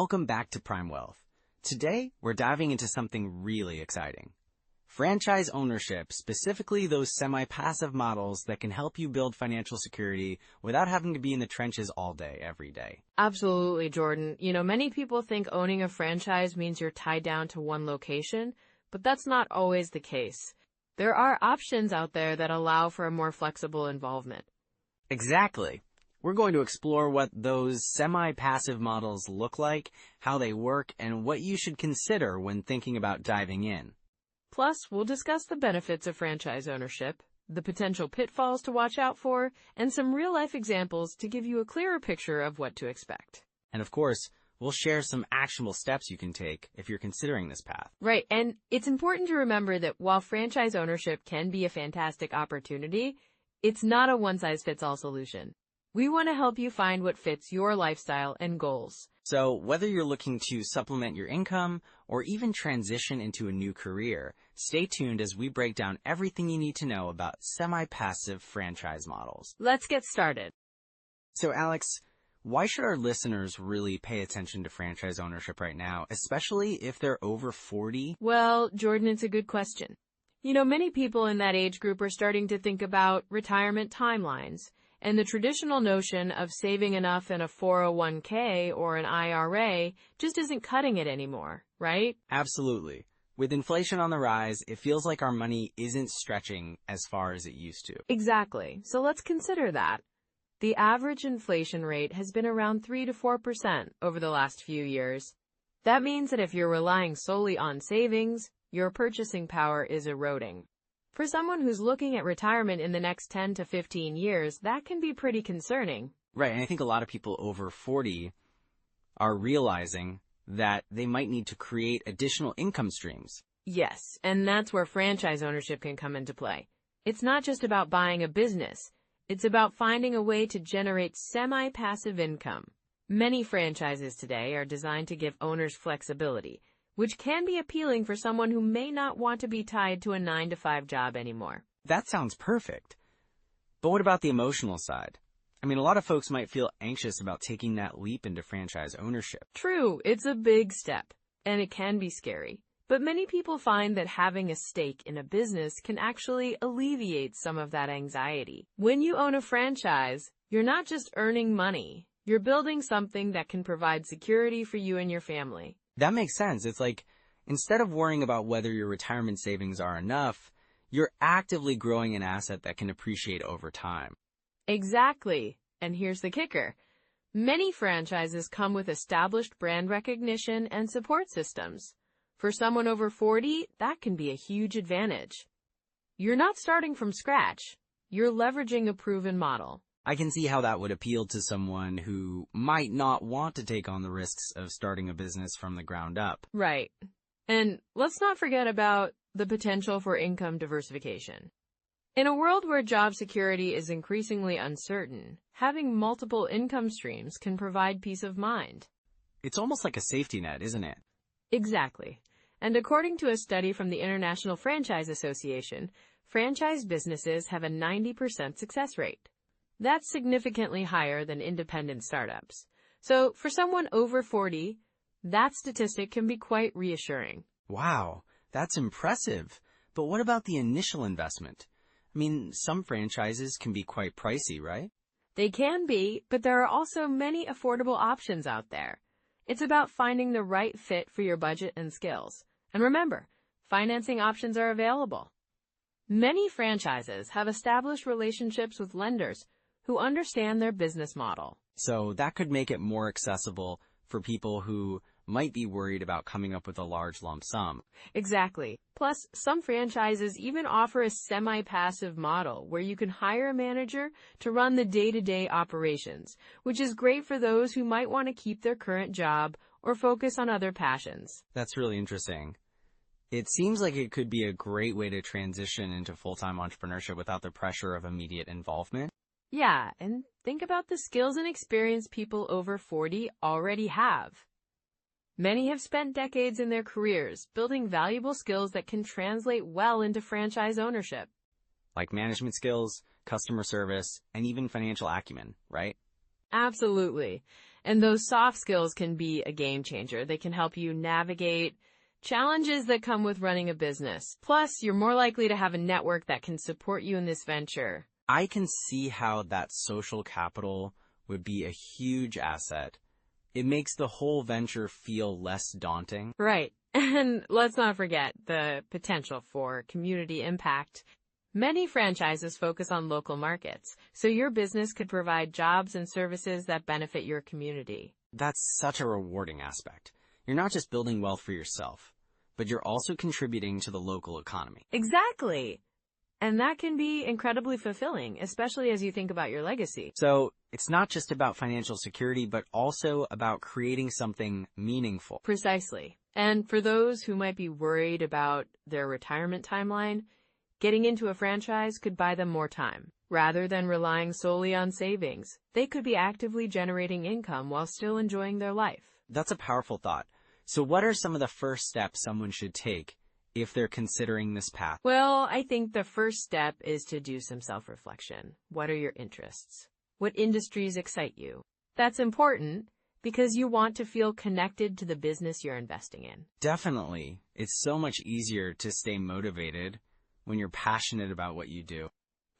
Welcome back to Prime Wealth. Today, we're diving into something really exciting. Franchise ownership, specifically those semi-passive models that can help you build financial security without having to be in the trenches all day, every day. Absolutely, Jordan. Many people think owning a franchise means you're tied down to one location, but that's not always the case. There are options out there that allow for a more flexible involvement. Exactly. We're going to explore what those semi-passive models look like, how they work, and what you should consider when thinking about diving in. Plus, we'll discuss the benefits of franchise ownership, the potential pitfalls to watch out for, and some real-life examples to give you a clearer picture of what to expect. And of course, we'll share some actionable steps you can take if you're considering this path. Right, and it's important to remember that while franchise ownership can be a fantastic opportunity, it's not a one-size-fits-all solution. We want to help you find what fits your lifestyle and goals. So whether you're looking to supplement your income or even transition into a new career, stay tuned as we break down everything you need to know about semi-passive franchise models. Let's get started. So Alex, why should our listeners really pay attention to franchise ownership right now, especially if they're over 40? Well, Jordan, it's a good question. Many people in that age group are starting to think about retirement timelines. And the traditional notion of saving enough in a 401k or an IRA just isn't cutting it anymore, right? Absolutely. With inflation on the rise, it feels like our money isn't stretching as far as it used to. Exactly. So let's consider that. The average inflation rate has been around 3 to 4% over the last few years. That means that if you're relying solely on savings, your purchasing power is eroding. For someone who's looking at retirement in the next 10 to 15 years, that can be pretty concerning. Right, and I think a lot of people over 40 are realizing that they might need to create additional income streams. Yes, and that's where franchise ownership can come into play. It's not just about buying a business. It's about finding a way to generate semi-passive income. Many franchises today are designed to give owners flexibility, which can be appealing for someone who may not want to be tied to a 9-to-5 job anymore. That sounds perfect. But what about the emotional side? A lot of folks might feel anxious about taking that leap into franchise ownership. True, it's a big step, and it can be scary. But many people find that having a stake in a business can actually alleviate some of that anxiety. When you own a franchise, you're not just earning money. You're building something that can provide security for you and your family. That makes sense. It's like, instead of worrying about whether your retirement savings are enough, you're actively growing an asset that can appreciate over time. Exactly. And here's the kicker. Many franchises come with established brand recognition and support systems. For someone over 40, that can be a huge advantage. You're not starting from scratch. You're leveraging a proven model. I can see how that would appeal to someone who might not want to take on the risks of starting a business from the ground up. Right. And let's not forget about the potential for income diversification. In a world where job security is increasingly uncertain, having multiple income streams can provide peace of mind. It's almost like a safety net, isn't it? Exactly. And according to a study from the International Franchise Association, franchise businesses have a 90% success rate. That's significantly higher than independent startups. So for someone over 40, that statistic can be quite reassuring. Wow, that's impressive. But what about the initial investment? Some franchises can be quite pricey, right? They can be, but there are also many affordable options out there. It's about finding the right fit for your budget and skills. And remember, financing options are available. Many franchises have established relationships with lenders who understand their business model. So that could make it more accessible for people who might be worried about coming up with a large lump sum. Exactly. Plus, some franchises even offer a semi-passive model where you can hire a manager to run the day-to-day operations, which is great for those who might want to keep their current job or focus on other passions. That's really interesting. It seems like it could be a great way to transition into full-time entrepreneurship without the pressure of immediate involvement. Yeah, and think about the skills and experience people over 40 already have. Many have spent decades in their careers building valuable skills that can translate well into franchise ownership. Like management skills, customer service, and even financial acumen, right? Absolutely. And those soft skills can be a game changer. They can help you navigate challenges that come with running a business. Plus, you're more likely to have a network that can support you in this venture. I can see how that social capital would be a huge asset. It makes the whole venture feel less daunting. Right. And let's not forget the potential for community impact. Many franchises focus on local markets, so your business could provide jobs and services that benefit your community. That's such a rewarding aspect. You're not just building wealth for yourself, but you're also contributing to the local economy. Exactly. And that can be incredibly fulfilling, especially as you think about your legacy. So it's not just about financial security, but also about creating something meaningful. Precisely. And for those who might be worried about their retirement timeline, getting into a franchise could buy them more time. Rather than relying solely on savings, they could be actively generating income while still enjoying their life. That's a powerful thought. So what are some of the first steps someone should take if they're considering this path? Well, I think the first step is to do some self-reflection. What are your interests? What industries excite you? That's important because you want to feel connected to the business you're investing in. Definitely. It's so much easier to stay motivated when you're passionate about what you do.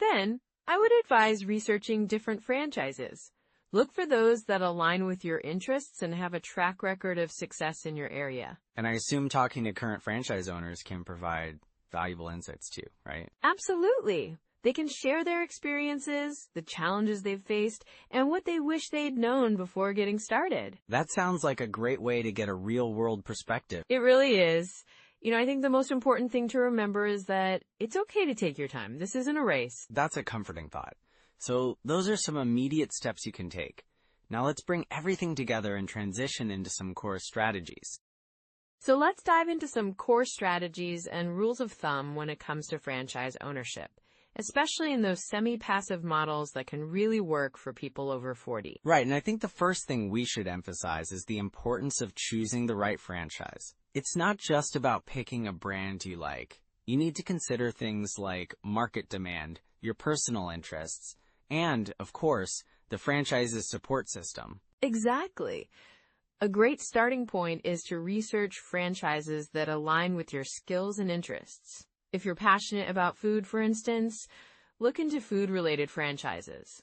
Then, I would advise researching different franchises. Look for those that align with your interests and have a track record of success in your area. And I assume talking to current franchise owners can provide valuable insights too, right? Absolutely. They can share their experiences, the challenges they've faced, and what they wish they'd known before getting started. That sounds like a great way to get a real-world perspective. It really is. I think the most important thing to remember is that it's okay to take your time. This isn't a race. That's a comforting thought. So those are some immediate steps you can take. Now let's bring everything together and transition into some core strategies. So let's dive into some core strategies and rules of thumb when it comes to franchise ownership, especially in those semi-passive models that can really work for people over 40. Right, and I think the first thing we should emphasize is the importance of choosing the right franchise. It's not just about picking a brand you like. You need to consider things like market demand, your personal interests, and, of course, the franchise's support system. Exactly. A great starting point is to research franchises that align with your skills and interests. If you're passionate about food, for instance, look into food-related franchises.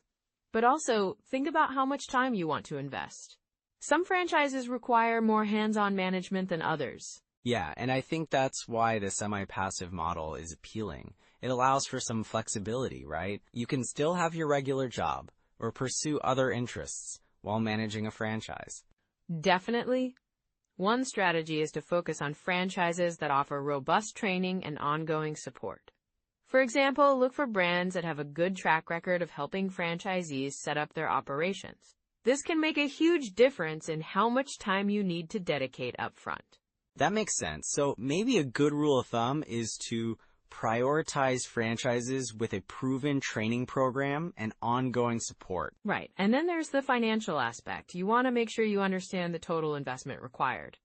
But also, think about how much time you want to invest. Some franchises require more hands-on management than others. Yeah, and I think that's why the semi-passive model is appealing. It allows for some flexibility, right? You can still have your regular job or pursue other interests while managing a franchise. Definitely. One strategy is to focus on franchises that offer robust training and ongoing support. For example, look for brands that have a good track record of helping franchisees set up their operations. This can make a huge difference in how much time you need to dedicate up front. That makes sense. So maybe a good rule of thumb is to prioritize franchises with a proven training program and ongoing support. Right. And then there's the financial aspect. You want to make sure you understand the total investment required.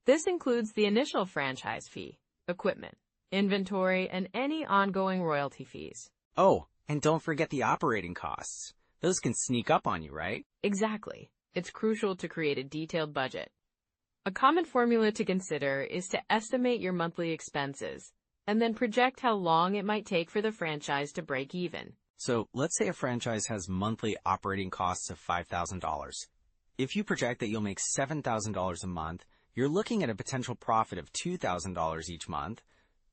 This includes the initial franchise fee, equipment, inventory, and any ongoing royalty fees. Oh, and don't forget the operating costs. Those can sneak up on you, right? Exactly. It's crucial to create a detailed budget. A common formula to consider is to estimate your monthly expenses and then project how long it might take for the franchise to break even. So let's say a franchise has monthly operating costs of $5,000. If you project that you'll make $7,000 a month, you're looking at a potential profit of $2,000 each month,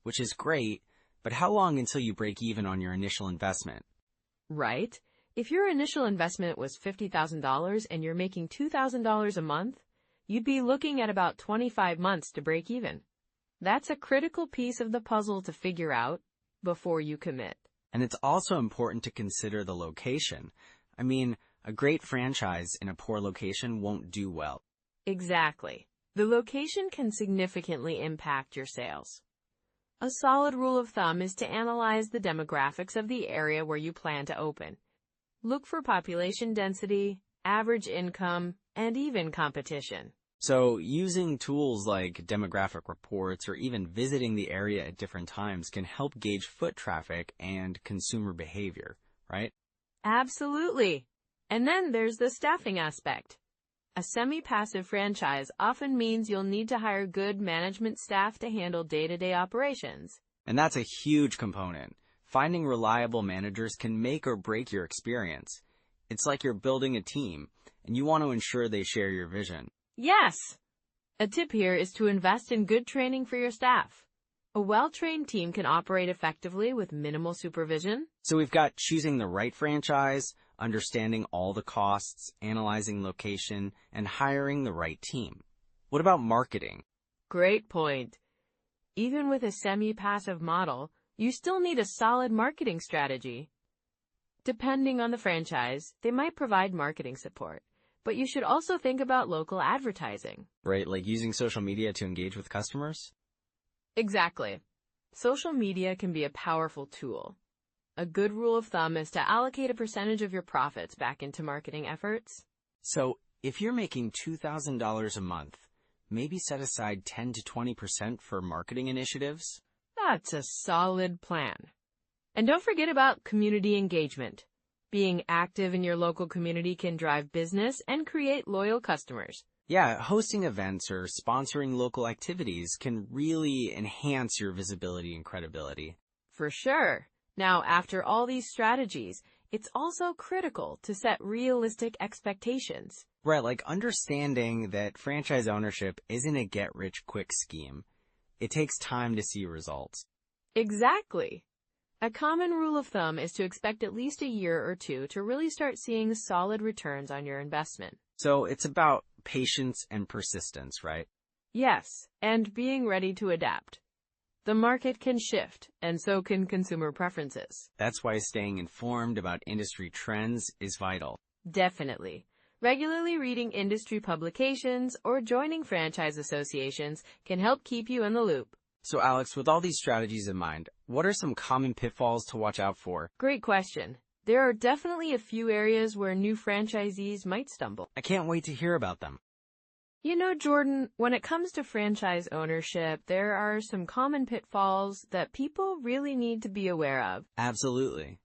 which is great, but how long until you break even on your initial investment? Right. If your initial investment was $50,000 and you're making $2,000 a month, you'd be looking at about 25 months to break even. That's a critical piece of the puzzle to figure out before you commit. And it's also important to consider the location. I mean, a great franchise in a poor location won't do well. Exactly. The location can significantly impact your sales. A solid rule of thumb is to analyze the demographics of the area where you plan to open. Look for population density, average income, and even competition. So using tools like demographic reports or even visiting the area at different times can help gauge foot traffic and consumer behavior, right? Absolutely. And then there's the staffing aspect. A semi-passive franchise often means you'll need to hire good management staff to handle day-to-day operations. And that's a huge component. Finding reliable managers can make or break your experience. It's like you're building a team, and you want to ensure they share your vision. Yes! A tip here is to invest in good training for your staff. A well-trained team can operate effectively with minimal supervision. So we've got choosing the right franchise, understanding all the costs, analyzing location, and hiring the right team. What about marketing? Great point. Even with a semi-passive model, you still need a solid marketing strategy. Depending on the franchise, they might provide marketing support, but you should also think about local advertising. Right, like using social media to engage with customers? Exactly. Social media can be a powerful tool. A good rule of thumb is to allocate a percentage of your profits back into marketing efforts. So if you're making $2,000 a month, maybe set aside 10 to 20% for marketing initiatives. That's a solid plan. And don't forget about community engagement. Being active in your local community can drive business and create loyal customers. Yeah, hosting events or sponsoring local activities can really enhance your visibility and credibility. For sure. Now, after all these strategies, it's also critical to set realistic expectations. Right, like understanding that franchise ownership isn't a get-rich-quick scheme. It takes time to see results. Exactly. A common rule of thumb is to expect at least a year or two to really start seeing solid returns on your investment. So it's about patience and persistence, right? Yes, and being ready to adapt. The market can shift, and so can consumer preferences. That's why staying informed about industry trends is vital. Definitely. Regularly reading industry publications or joining franchise associations can help keep you in the loop. So Alex, with all these strategies in mind, what are some common pitfalls to watch out for? Great question. There are definitely a few areas where new franchisees might stumble. I can't wait to hear about them. You know, Jordan, when it comes to franchise ownership, there are some common pitfalls that people really need to be aware of. Absolutely.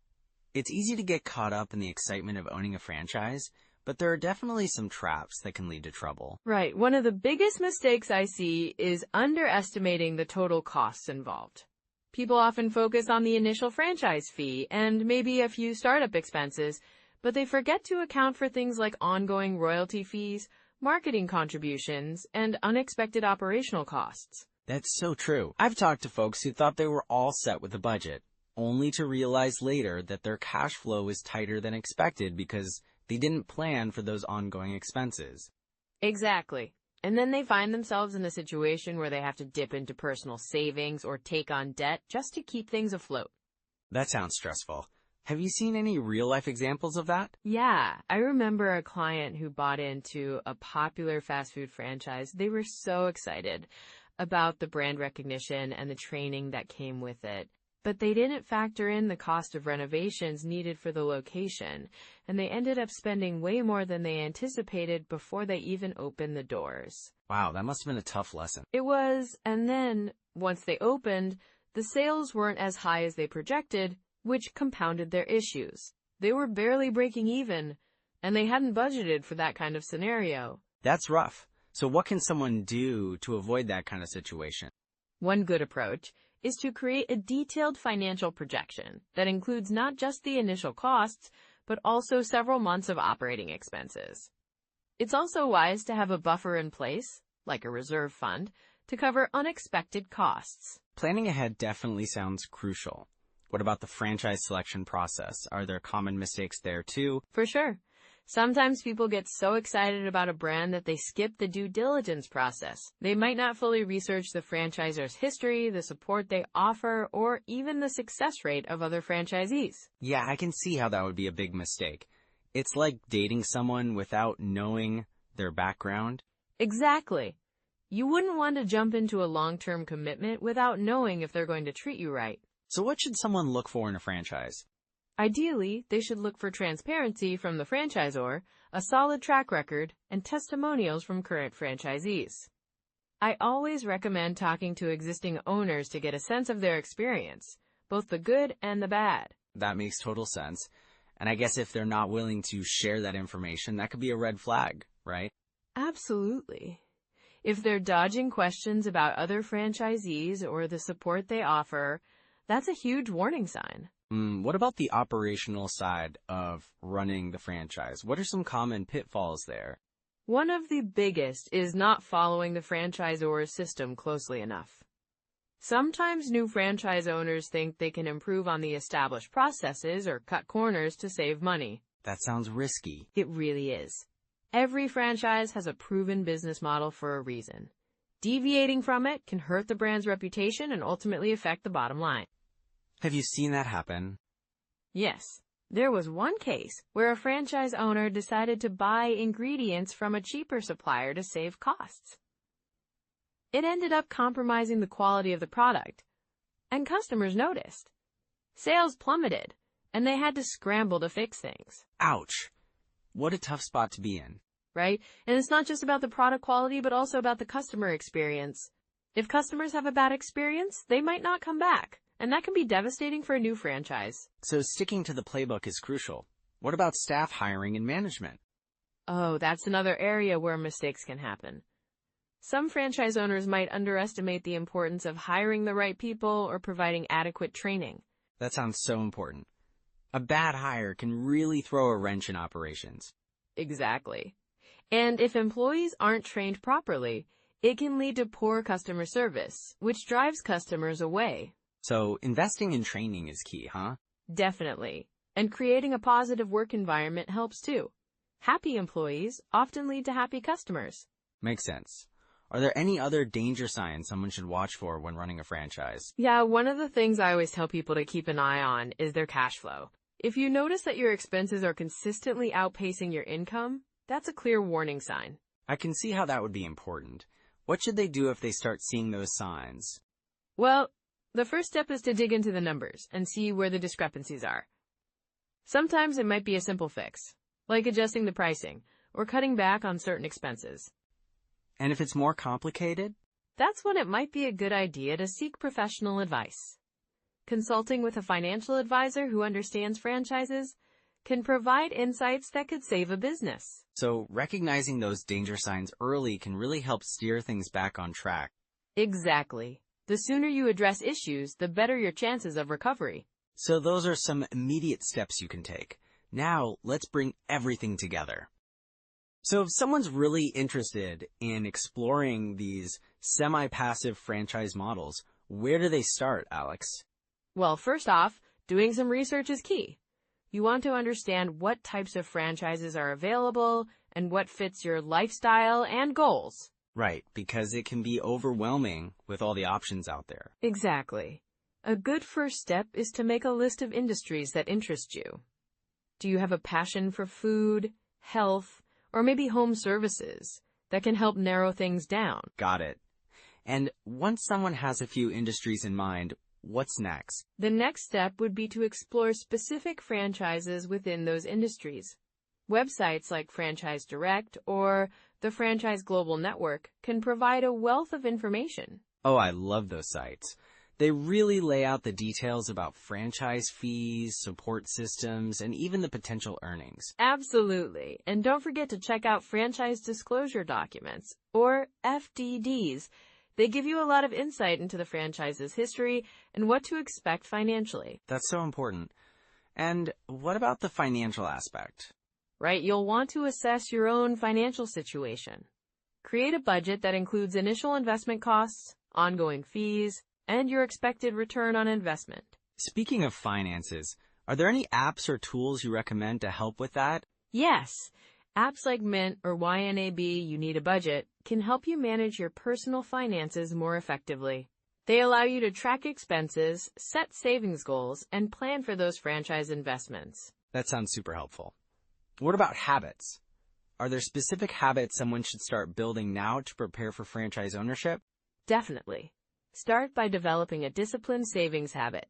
It's easy to get caught up in the excitement of owning a franchise, but there are definitely some traps that can lead to trouble. Right. One of the biggest mistakes I see is underestimating the total costs involved. People often focus on the initial franchise fee and maybe a few startup expenses, but they forget to account for things like ongoing royalty fees, marketing contributions, and unexpected operational costs. That's so true. I've talked to folks who thought they were all set with a budget, only to realize later that their cash flow was tighter than expected because they didn't plan for those ongoing expenses. Exactly. And then they find themselves in a situation where they have to dip into personal savings or take on debt just to keep things afloat. That sounds stressful. Have you seen any real-life examples of that? Yeah, I remember a client who bought into a popular fast food franchise. They were so excited about the brand recognition and the training that came with it. But they didn't factor in the cost of renovations needed for the location, and they ended up spending way more than they anticipated before they even opened the doors. Wow, that must have been a tough lesson. It was, and then, once they opened, the sales weren't as high as they projected, which compounded their issues. They were barely breaking even, and they hadn't budgeted for that kind of scenario. That's rough. So what can someone do to avoid that kind of situation? One good approach is to create a detailed financial projection that includes not just the initial costs, but also several months of operating expenses. It's also wise to have a buffer in place, like a reserve fund, to cover unexpected costs. Planning ahead definitely sounds crucial. What about the franchise selection process? Are there common mistakes there too? For sure. Sometimes people get so excited about a brand that they skip the due diligence process. They might not fully research the franchisor's history, the support they offer, or even the success rate of other franchisees. Yeah, I can see how that would be a big mistake. It's like dating someone without knowing their background. Exactly. You wouldn't want to jump into a long-term commitment without knowing if they're going to treat you right. So what should someone look for in a franchise? Ideally, they should look for transparency from the franchisor, a solid track record, and testimonials from current franchisees. I always recommend talking to existing owners to get a sense of their experience, both the good and the bad. That makes total sense. And I guess if they're not willing to share that information, that could be a red flag, right? Absolutely. If they're dodging questions about other franchisees or the support they offer, that's a huge warning sign. What about the operational side of running the franchise? What are some common pitfalls there? One of the biggest is not following the franchisor's system closely enough. Sometimes new franchise owners think they can improve on the established processes or cut corners to save money. That sounds risky. It really is. Every franchise has a proven business model for a reason. Deviating from it can hurt the brand's reputation and ultimately affect the bottom line. Have you seen that happen? Yes, there was one case where a franchise owner decided to buy ingredients from a cheaper supplier to save costs. It ended up compromising the quality of the product, and customers noticed. Sales plummeted, and they had to scramble to fix things. Ouch. What a tough spot to be in. Right? And it's not just about the product quality, but also about the customer experience. If customers have a bad experience, they might not come back, and that can be devastating for a new franchise. So sticking to the playbook is crucial. What about staff hiring and management? Oh, that's another area where mistakes can happen. Some franchise owners might underestimate the importance of hiring the right people or providing adequate training. That sounds so important. A bad hire can really throw a wrench in operations. Exactly. And if employees aren't trained properly, it can lead to poor customer service, which drives customers away. So investing in training is key, huh? Definitely. And creating a positive work environment helps too. Happy employees often lead to happy customers. Makes sense. Are there any other danger signs someone should watch for when running a franchise? Yeah, one of the things I always tell people to keep an eye on is their cash flow. If you notice that your expenses are consistently outpacing your income, that's a clear warning sign. I can see how that would be important. What should they do if they start seeing those signs? Well, the first step is to dig into the numbers and see where the discrepancies are. Sometimes it might be a simple fix, like adjusting the pricing or cutting back on certain expenses. And if it's more complicated? That's when it might be a good idea to seek professional advice. Consulting with a financial advisor who understands franchises can provide insights that could save a business. So recognizing those danger signs early can really help steer things back on track. Exactly. The sooner you address issues, the better your chances of recovery. So those are some immediate steps you can take. Now, let's bring everything together. So if someone's really interested in exploring these semi-passive franchise models, where do they start, Alex? Well, first off, doing some research is key. You want to understand what types of franchises are available and what fits your lifestyle and goals. Right, because it can be overwhelming with all the options out there. Exactly. A good first step is to make a list of industries that interest you. Do you have a passion for food, health, or maybe home services that can help narrow things down? Got it. And once someone has a few industries in mind, what's next? The next step would be to explore specific franchises within those industries. Websites like Franchise Direct or the Franchise Global Network can provide a wealth of information. Oh, I love those sites. They really lay out the details about franchise fees, support systems, and even the potential earnings. Absolutely. And don't forget to check out franchise disclosure documents, or FDDs. They give you a lot of insight into the franchise's history and what to expect financially. That's so important. And what about the financial aspect? Right, you'll want to assess your own financial situation. Create a budget that includes initial investment costs, ongoing fees, and your expected return on investment. Speaking of finances, are there any apps or tools you recommend to help with that? Yes. Apps like Mint or YNAB, You Need a Budget, can help you manage your personal finances more effectively. They allow you to track expenses, set savings goals, and plan for those franchise investments. That sounds super helpful. What about habits? Are there specific habits someone should start building now to prepare for franchise ownership? Definitely. Start by developing a disciplined savings habit.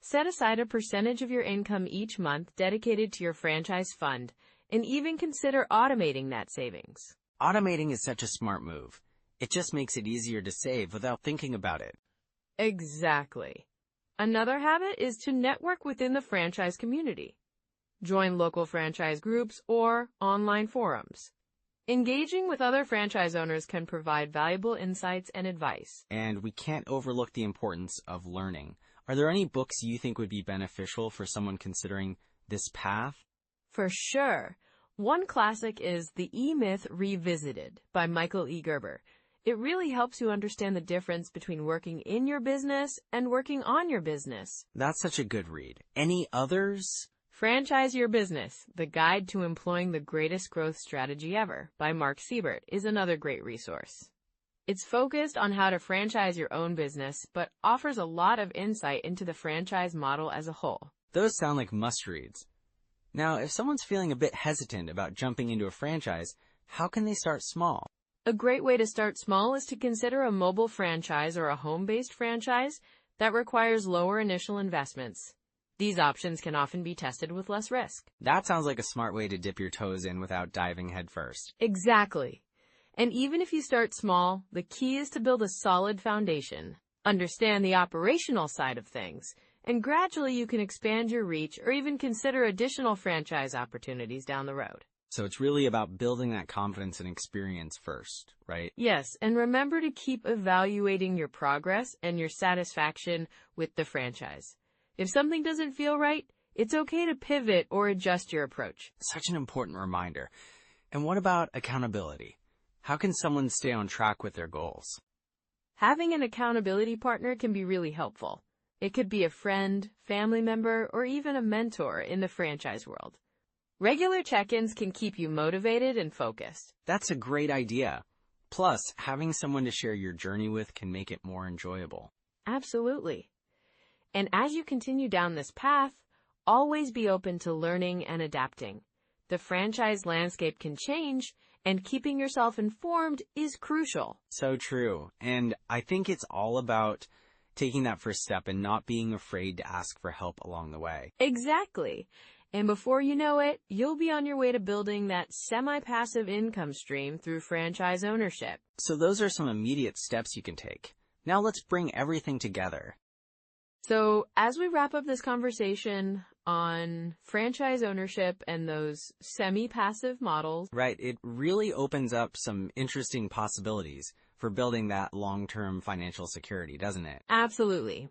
Set aside a percentage of your income each month dedicated to your franchise fund, and even consider automating that savings. Automating is such a smart move. It just makes it easier to save without thinking about it. Exactly. Another habit is to network within the franchise community. Join local franchise groups or online forums. Engaging with other franchise owners can provide valuable insights and advice. And we can't overlook the importance of learning. Are there any books you think would be beneficial for someone considering this path? For sure. One classic is The E-Myth Revisited by Michael E. Gerber. It really helps you understand the difference between working in your business and working on your business. That's such a good read. Any others? Franchise Your Business, The Guide to Employing the Greatest Growth Strategy Ever by Mark Siebert is another great resource. It's focused on how to franchise your own business, but offers a lot of insight into the franchise model as a whole. Those sound like must-reads. Now, if someone's feeling a bit hesitant about jumping into a franchise, how can they start small? A great way to start small is to consider a mobile franchise or a home-based franchise that requires lower initial investments. These options can often be tested with less risk. That sounds like a smart way to dip your toes in without diving headfirst. Exactly. And even if you start small, the key is to build a solid foundation, understand the operational side of things, and gradually you can expand your reach or even consider additional franchise opportunities down the road. So it's really about building that confidence and experience first, right? Yes, and remember to keep evaluating your progress and your satisfaction with the franchise. If something doesn't feel right, it's okay to pivot or adjust your approach. Such an important reminder. And what about accountability? How can someone stay on track with their goals? Having an accountability partner can be really helpful. It could be a friend, family member, or even a mentor in the franchise world. Regular check-ins can keep you motivated and focused. That's a great idea. Plus, having someone to share your journey with can make it more enjoyable. Absolutely. And as you continue down this path, always be open to learning and adapting. The franchise landscape can change, and keeping yourself informed is crucial. So true. And I think it's all about taking that first step and not being afraid to ask for help along the way. Exactly. And before you know it, you'll be on your way to building that semi-passive income stream through franchise ownership. So those are some immediate steps you can take. Now let's bring everything together. So as we wrap up this conversation on franchise ownership and those semi-passive models, Right, it really opens up some interesting possibilities for building that long-term financial security, doesn't it? absolutely.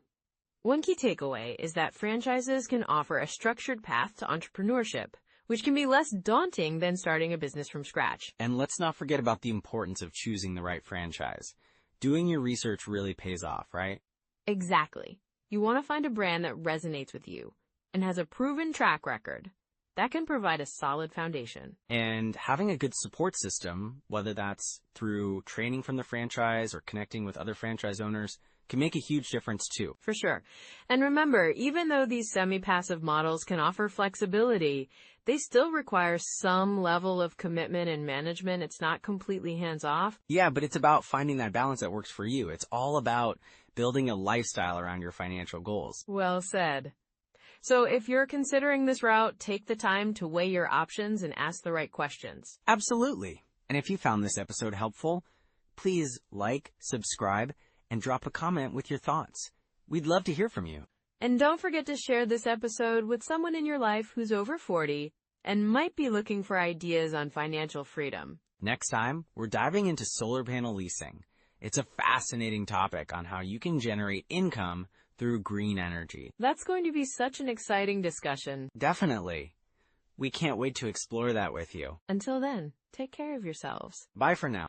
One key takeaway is that franchises can offer a structured path to entrepreneurship, which can be less daunting than starting a business from scratch. And let's not forget about the importance of choosing the right franchise. Doing your research really pays off, right? Exactly. You want to find a brand that resonates with you and has a proven track record. That can provide a solid foundation. And having a good support system, whether that's through training from the franchise or connecting with other franchise owners, can make a huge difference too. For sure. And remember, even though these semi-passive models can offer flexibility, they still require some level of commitment and management. It's not completely hands-off. Yeah, but it's about finding that balance that works for you. It's all about building a lifestyle around your financial goals. Well said. So if you're considering this route, take the time to weigh your options and ask the right questions. Absolutely. And if you found this episode helpful, please like, subscribe, and drop a comment with your thoughts. We'd love to hear from you. And don't forget to share this episode with someone in your life who's over 40 and might be looking for ideas on financial freedom. Next time, we're diving into solar panel leasing. It's a fascinating topic on how you can generate income through green energy. That's going to be such an exciting discussion. Definitely. We can't wait to explore that with you. Until then, take care of yourselves. Bye for now.